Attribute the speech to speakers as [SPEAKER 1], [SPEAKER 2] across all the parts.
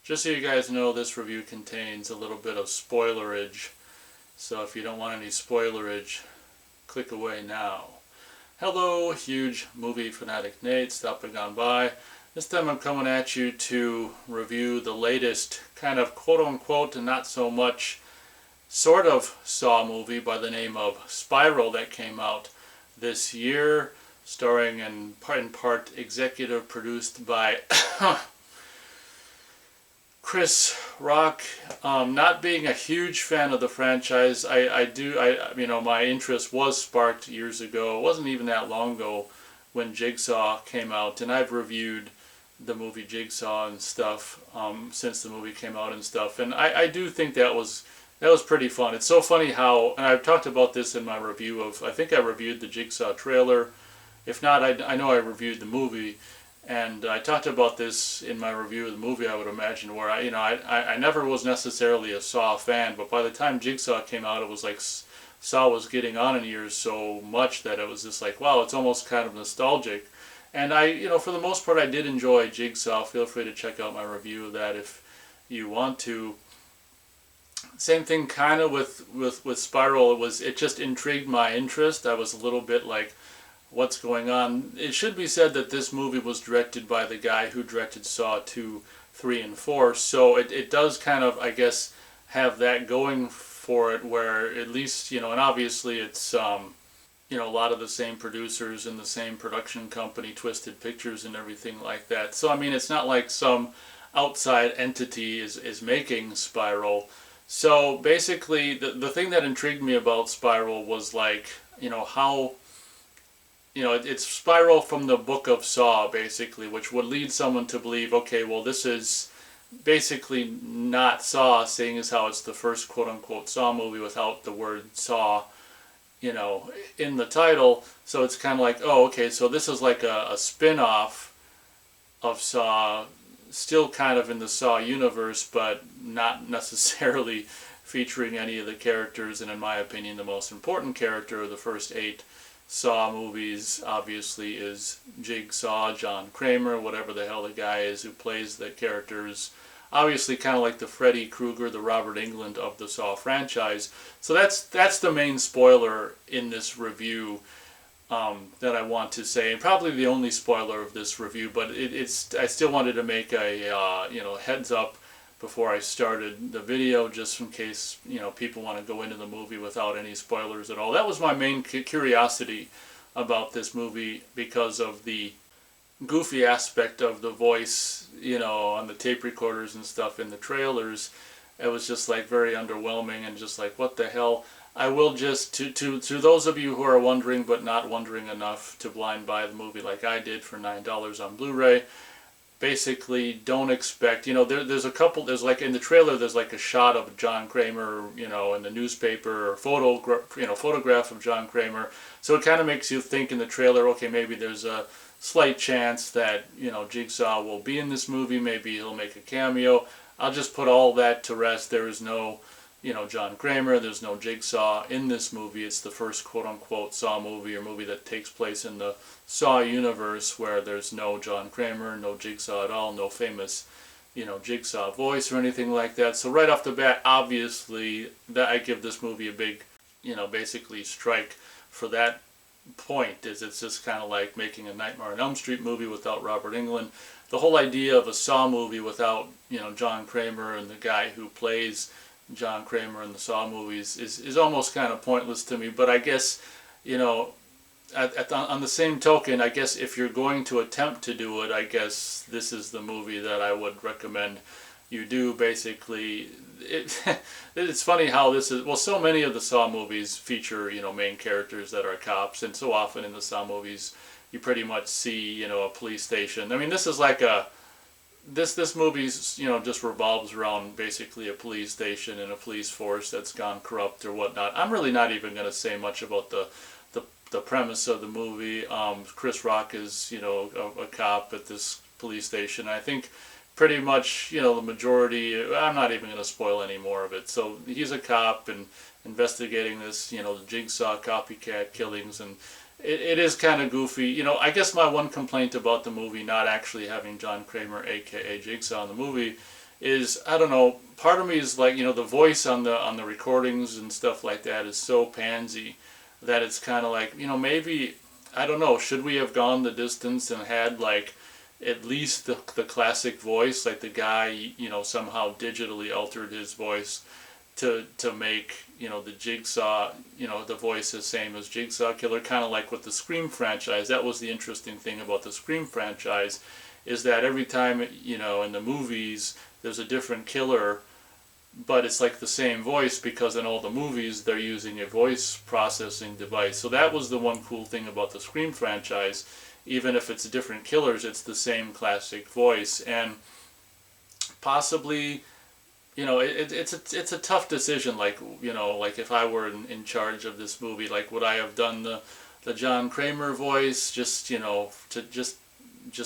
[SPEAKER 1] Just so you guys know, this review contains a little bit of spoilerage, so if you don't want any spoilerage, click away now. Hello, huge movie fanatic Nate, stopping on by. This time I'm coming at you to review the latest kind of quote-unquote and not so much sort of Saw movie by the name of Spiral that came out this year, starring and in part executive produced by Chris Rock. Not being a huge fan of the franchise, my interest was sparked years ago. It wasn't even that long ago when Jigsaw came out, and I've reviewed the movie Jigsaw and stuff since the movie came out and stuff. And I do think that was pretty fun. It's so funny how, and I've talked about this in my review of, I think I reviewed the Jigsaw trailer. If not, I know I reviewed the movie. And I talked about this in my review of the movie, I would imagine, where I never was necessarily a Saw fan, but by the time Jigsaw came out, it was like Saw was getting on in years so much that it was just like, wow, it's almost kind of nostalgic. And for the most part, I did enjoy Jigsaw. Feel free to check out my review of that if you want to. Same thing kind of with Spiral. It just intrigued my interest. I was a little bit like, what's going on? It should be said that this movie was directed by the guy who directed Saw 2, 3, and 4, so it does kind of, I guess, have that going for it, where at least, and obviously it's, a lot of the same producers and the same production company, Twisted Pictures and everything like that. So, I mean, it's not like some outside entity is making Spiral. So, basically, the thing that intrigued me about Spiral was, like, how it's Spiral from the Book of Saw, basically, which would lead someone to believe, okay, well, this is basically not Saw, seeing as how it's the first quote-unquote Saw movie without the word Saw, in the title. So it's kind of like, oh, okay, so this is like a spin-off of Saw, still kind of in the Saw universe, but not necessarily featuring any of the characters, and in my opinion, the most important character of the first 8 Saw movies obviously is Jigsaw, John Kramer, whatever the hell the guy is who plays the characters. Obviously kind of like the Freddy Krueger, the Robert Englund of the Saw franchise. So that's the main spoiler in this review that I want to say, and probably the only spoiler of this review, but I still wanted to make a heads up before I started the video, just in case people want to go into the movie without any spoilers at all. That was my main curiosity about this movie, because of the goofy aspect of the voice, on the tape recorders and stuff in the trailers. It was just like very underwhelming and just like, what the hell. I will just, to those of you who are wondering but not wondering enough to blind buy the movie like I did for $9 on Blu-ray, basically don't expect, there's like in the trailer, there's like a shot of John Kramer, in the newspaper, or photograph of John Kramer. So it kind of makes you think in the trailer, okay, maybe there's a slight chance that, Jigsaw will be in this movie, maybe he'll make a cameo. I'll just put all that to rest. There is no, John Kramer, there's no Jigsaw in this movie. It's the first quote-unquote Saw movie, or movie that takes place in the Saw universe, where there's no John Kramer, no Jigsaw at all, no famous, Jigsaw voice or anything like that. So right off the bat, obviously, that I give this movie a big, basically strike for that point, is it's just kind of like making a Nightmare on Elm Street movie without Robert Englund. The whole idea of a Saw movie without, John Kramer and the guy who plays John Kramer in the Saw movies is almost kind of pointless to me. But I guess, on the same token, I guess if you're going to attempt to do it, I guess this is the movie that I would recommend you do. Basically, it's funny how this is, well, so many of the Saw movies feature, main characters that are cops, and so often in the Saw movies you pretty much see, a police station. I mean, this is like this movie's, just revolves around basically a police station and a police force that's gone corrupt or whatnot. I'm really not even going to say much about the premise of the movie. Chris Rock is, a cop at this police station. I think pretty much, the majority, I'm not even going to spoil any more of it. So he's a cop and investigating this, the Jigsaw copycat killings, and it is kind of goofy. I guess my one complaint about the movie not actually having John Kramer, aka Jigsaw, in the movie, is, I don't know, part of me is like, you know, the voice on the recordings and stuff like that is so pansy that it's kind of like, you know, maybe, I don't know, should we have gone the distance and had like at least the classic voice, like the guy, you know, somehow digitally altered his voice to make, you know, the Jigsaw, you know, the voice the same as Jigsaw Killer, kind of like with the Scream franchise. That was the interesting thing about the Scream franchise, is that every time, you know, in the movies there's a different killer, but it's like the same voice, because in all the movies they're using a voice processing device. So that was the one cool thing about the Scream franchise. Even if it's different killers, it's the same classic voice. And possibly, you know, it's a tough decision. Like, you know, like if I were in charge of this movie, like would I have done the John Kramer voice just, you know, to just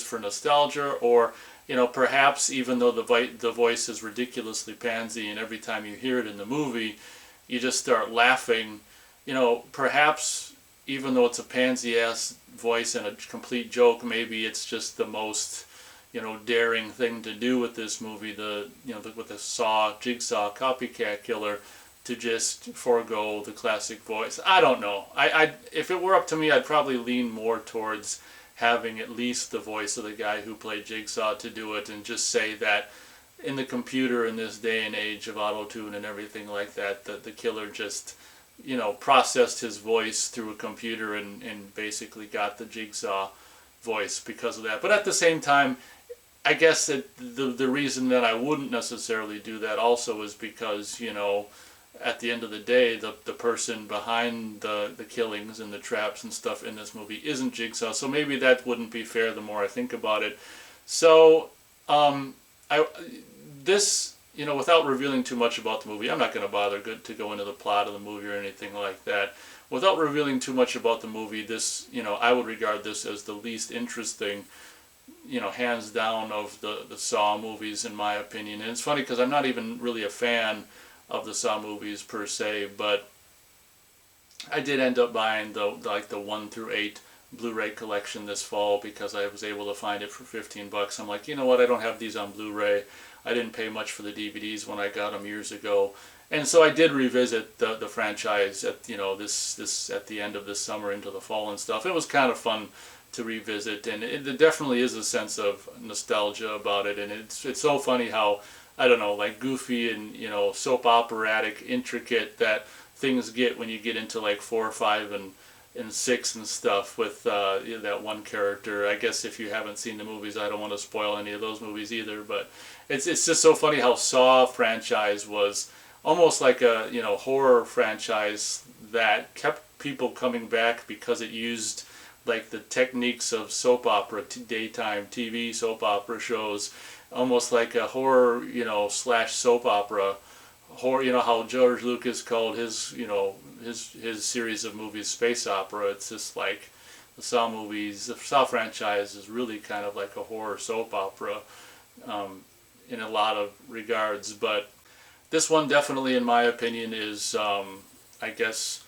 [SPEAKER 1] for nostalgia, or, you know, perhaps even though the voice is ridiculously pansy and every time you hear it in the movie you just start laughing, you know, perhaps even though it's a pansy ass voice and a complete joke, maybe it's just the most, you know, daring thing to do with this movie, with the Jigsaw copycat killer, to just forego the classic voice. I don't know. I if it were up to me, I'd probably lean more towards having at least the voice of the guy who played Jigsaw to do it, and just say that in the computer in this day and age of auto-tune and everything like that, the killer just, you know, processed his voice through a computer and basically got the Jigsaw voice because of that. But at the same time, I guess that the reason that I wouldn't necessarily do that also is because, you know, at the end of the day, the person behind the killings and the traps and stuff in this movie isn't Jigsaw, so maybe that wouldn't be fair the more I think about it. So, you know, without revealing too much about the movie, I'm not going to bother to go into the plot of the movie or anything like that. Without revealing too much about the movie, this, you know, I would regard this as the least interesting, you know, hands down of the Saw movies in my opinion. And it's funny because I'm not even really a fan of the Saw movies per se, but I did end up buying the 1 through 8 Blu-ray collection this fall because I was able to find it for $15. I'm like, you know what, I don't have these on Blu-ray. I didn't pay much for the DVDs when I got them years ago, and so I did revisit the franchise at, you know, this at the end of this summer into the fall and stuff. It was kind of fun to revisit, and it definitely is a sense of nostalgia about it, and it's so funny how, I don't know, like goofy and, you know, soap operatic, intricate that things get when you get into like 4, 5, and 6 and stuff with you know, that one character. I guess if you haven't seen the movies, I don't want to spoil any of those movies either, but it's just so funny how Saw franchise was almost like a, you know, horror franchise that kept people coming back because it used like the techniques of soap opera, daytime TV soap opera shows, almost like a horror, you know, slash soap opera horror. You know how George Lucas called his, you know, his series of movies space opera. It's just like the Saw movies, the Saw franchise is really kind of like a horror soap opera in a lot of regards. But this one definitely, in my opinion, is I guess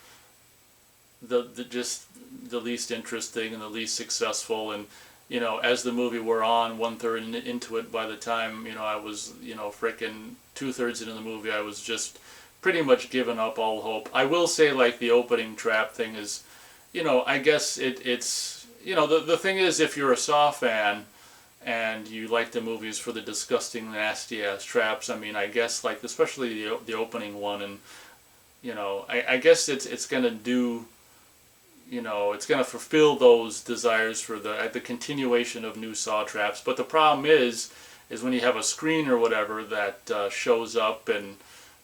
[SPEAKER 1] just the least interesting and the least successful. And, you know, as the movie wore on, 1/3 into it, by the time, you know, I was, you know, frickin' 2/3 into the movie, I was just pretty much giving up all hope. I will say, like, the opening trap thing is, you know, I guess it's, you know, the thing is, if you're a Saw fan and you like the movies for the disgusting, nasty ass traps, I mean, I guess, like, especially the opening one, and, you know, I guess it's gonna do, you know, it's going to fulfill those desires for the continuation of new Saw traps. But the problem is when you have a screen or whatever that shows up, and,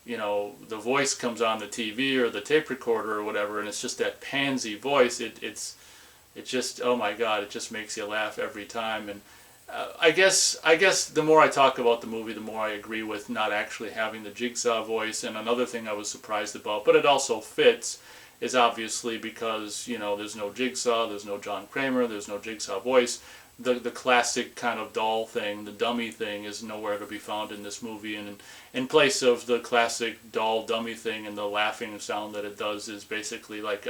[SPEAKER 1] you know, the voice comes on the TV or the tape recorder or whatever, and it's just that pansy voice. It's just, oh my God, it just makes you laugh every time. And I guess the more I talk about the movie, the more I agree with not actually having the Jigsaw voice. And another thing I was surprised about, but it also fits, is obviously because, you know, there's no Jigsaw, there's no John Kramer, there's no Jigsaw voice. The classic kind of doll thing, the dummy thing, is nowhere to be found in this movie. And in place of the classic doll dummy thing, and the laughing sound that it does is basically like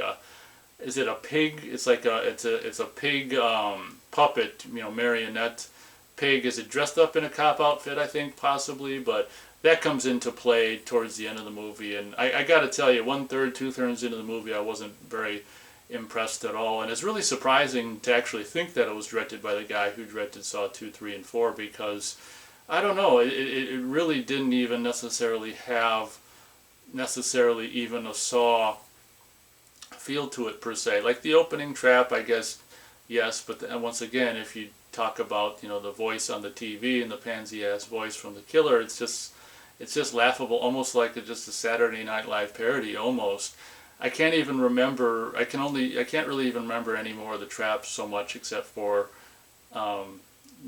[SPEAKER 1] is it a pig? It's like it's a pig puppet, you know, marionette Pig, is it dressed up in a cop outfit, I think, possibly, but that comes into play towards the end of the movie. And I got to tell you, 1/3, 2/3 into the movie, I wasn't very impressed at all. And it's really surprising to actually think that it was directed by the guy who directed Saw 2, 3, and 4, because I don't know, it really didn't even necessarily have even a Saw feel to it per se. Like the opening trap, I guess, yes, but once again, if you talk about, you know, the voice on the TV and the pansy ass voice from the killer, it's just laughable, almost like it's just a Saturday Night Live parody almost. I can't even remember. I can't really even remember any more of the traps so much, except for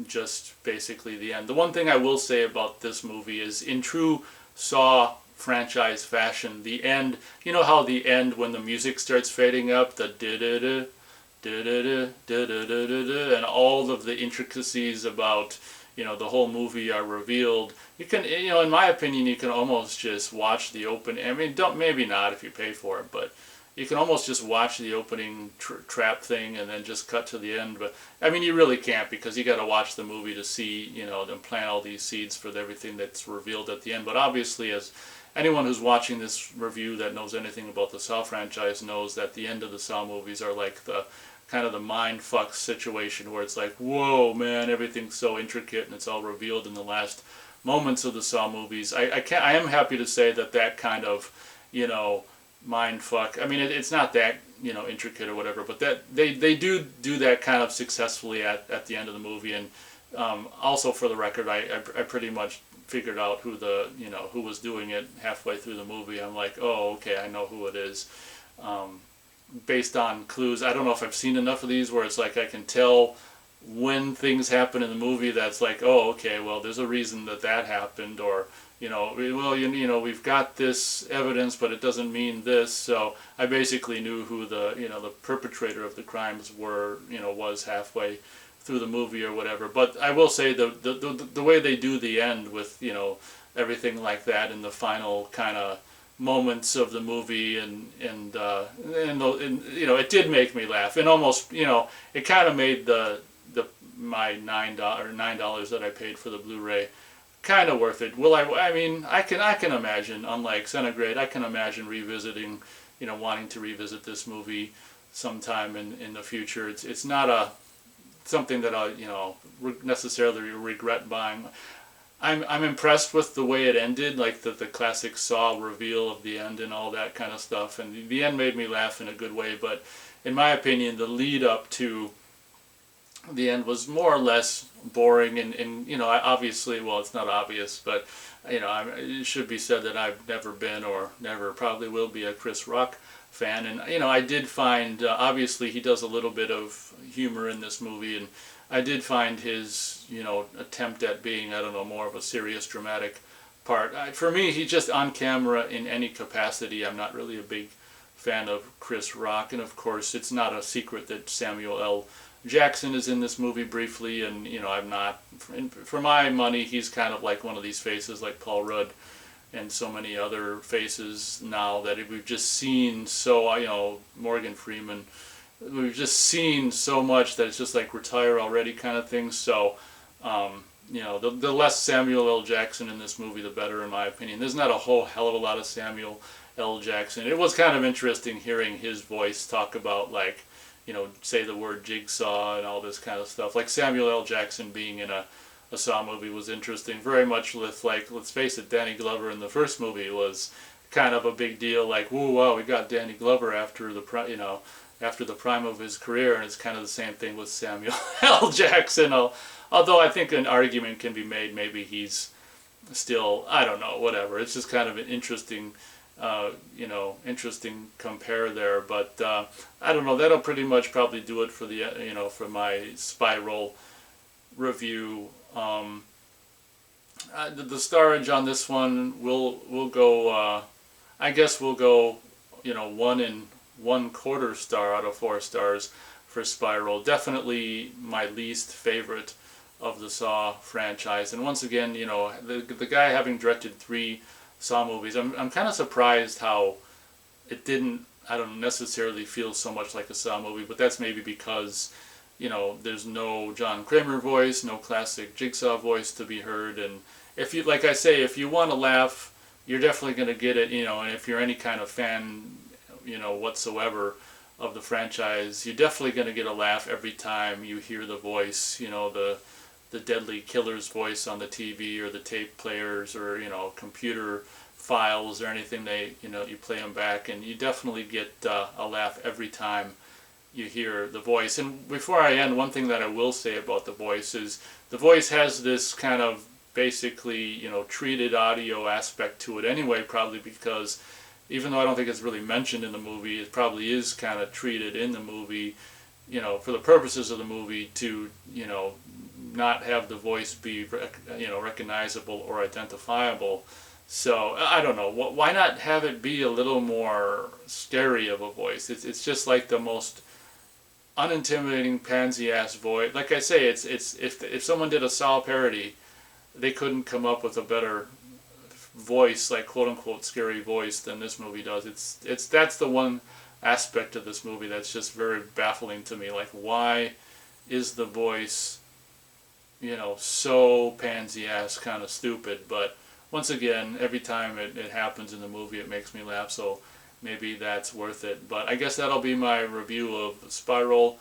[SPEAKER 1] just basically the end. The one thing I will say about this movie is, in true Saw franchise fashion, the end. You know how the end, when the music starts fading up, the da-da-da, da-da-da, da-da-da-da, and all of the intricacies about, you know, the whole movie are revealed. You can, you know, in my opinion, you can almost just watch the open. I mean, maybe not if you pay for it, but you can almost just watch the opening trap thing and then just cut to the end. But I mean, you really can't, because you got to watch the movie to see, you know, them plant all these seeds for everything that's revealed at the end. But obviously, as anyone who's watching this review that knows anything about the Saw franchise knows that the end of the Saw movies are like the kind of the mind fuck situation, where it's like, whoa, man, everything's so intricate and it's all revealed in the last moments of the Saw movies. I am happy to say that kind of, you know, mind fuck. I mean, it's not that, you know, intricate or whatever, but that they do that kind of successfully at the end of the movie. And also, for the record, I pretty much figured out who was doing it halfway through the movie. I'm like, oh, okay, I know who it is. Based on clues. I don't know if I've seen enough of these where it's like I can tell when things happen in the movie that's like, oh, okay, well, there's a reason that happened, or, you know, well, you know, we've got this evidence, but it doesn't mean this. So I basically knew who the perpetrator of the crimes was halfway through the movie or whatever. But I will say the way they do the end with, you know, everything like that in the final kind of moments of the movie, and you know, it did make me laugh, and almost, you know, it kind of made my $9 that I paid for the Blu-ray kind of worth it. I mean, I can imagine, unlike Centigrade, I can imagine revisiting, you know, wanting to revisit this movie sometime in the future. It's not something that I, you know, necessarily regret buying. I'm impressed with the way it ended, like the classic Saw reveal of the end and all that kind of stuff. And the end made me laugh in a good way, but in my opinion, the lead up to the end was more or less boring. And you know, obviously, well, it's not obvious, but, you know, it should be said that I've never been, or never probably will be, a Chris Rock fan. And, you know, I did find, obviously, he does a little bit of humor in this movie, and I did find his, you know, attempt at being, I don't know, more of a serious, dramatic part. For me, he just, on camera, in any capacity, I'm not really a big fan of Chris Rock. And of course, it's not a secret that Samuel L. Jackson is in this movie briefly, and, you know, I'm not, for my money, he's kind of like one of these faces like Paul Rudd and so many other faces now that we've just seen. So, you know, Morgan Freeman, we've just seen so much that it's just like retire already kind of thing. So, you know, the less Samuel L. Jackson in this movie, the better, in my opinion. There's not a whole hell of a lot of Samuel L. Jackson. It was kind of interesting hearing his voice talk about, like, you know, say the word jigsaw and all this kind of stuff. Like, Samuel L. Jackson being in a Saw movie was interesting. Very much with, like, let's face it, Danny Glover in the first movie was kind of a big deal. Like, whoa, wow, we got Danny Glover after the prime of his career, and it's kind of the same thing with Samuel L. Jackson. Although I think an argument can be made, maybe he's still, I don't know, whatever. It's just kind of an interesting, interesting compare there. But I don't know. That'll pretty much probably do it for for my Spiral review. The starage on this one will go. I guess we'll go, 1 1/4 star out of 4 stars for Spiral. Definitely my least favorite of the Saw franchise. And once again, the guy having directed 3 Saw movies, I'm kind of surprised how it didn't, I don't necessarily feel so much like a Saw movie, but that's maybe because you know, there's no John Kramer voice, no classic Jigsaw voice to be heard. And if you, like I say, if you want to laugh, you're definitely going to get it, you know, and if you're any kind of fan, you know, whatsoever of the franchise, you're definitely going to get a laugh every time you hear the voice, you know, the deadly killer's voice on the TV or the tape players or, you know, computer files or anything. They, you know, you play them back, and you definitely get a laugh every time you hear the voice. And before I end, one thing that I will say about the voice is the voice has this kind of basically, you know, treated audio aspect to it anyway, probably because even though I don't think it's really mentioned in the movie, it probably is kind of treated in the movie, you know, for the purposes of the movie to, you know, not have the voice be, you know, recognizable or identifiable. So I don't know, why not have it be a little more scary of a voice? It's just like the most unintimidating pansy-ass voice. Like I say, it's if someone did a Saw parody, they couldn't come up with a better voice, like quote-unquote scary voice, than this movie does. That's the one aspect of this movie that's just very baffling to me. Like, why is the voice, you know, so pansy-ass kind of stupid? But once again, every time it happens in the movie, it makes me laugh, so maybe that's worth it. But I guess that'll be my review of Spiral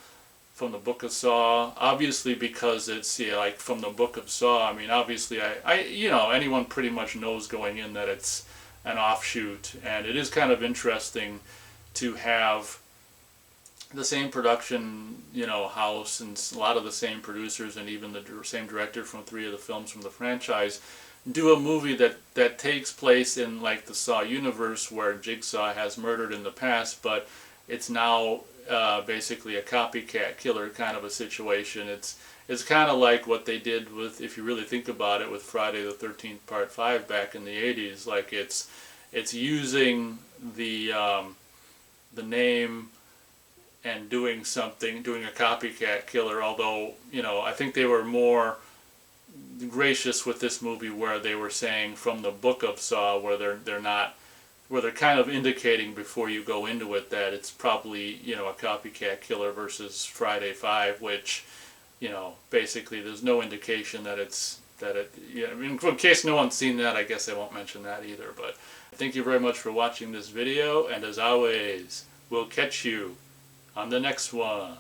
[SPEAKER 1] from the Book of Saw. Obviously, because it's, yeah, like from the Book of Saw, I mean, obviously, I you know, anyone pretty much knows going in that it's an offshoot, and it is kind of interesting to have the same production, you know, house, and a lot of the same producers, and even the same director from 3 of the films from the franchise, do a movie that takes place in like the Saw universe, where Jigsaw has murdered in the past, but it's now basically a copycat killer kind of a situation. It's kind of like what they did with, if you really think about it, with Friday the 13th Part 5 back in the 80s. Like it's using the name and doing a copycat killer. Although, you know, I think they were more gracious with this movie, where they were saying from the Book of Saw, where they're kind of indicating before you go into it that it's probably, you know, a copycat killer, versus Friday 5, which, you know, basically there's no indication that yeah, I mean, in case no one's seen that, I guess I won't mention that either. But thank you very much for watching this video, and as always, we'll catch you on the next one.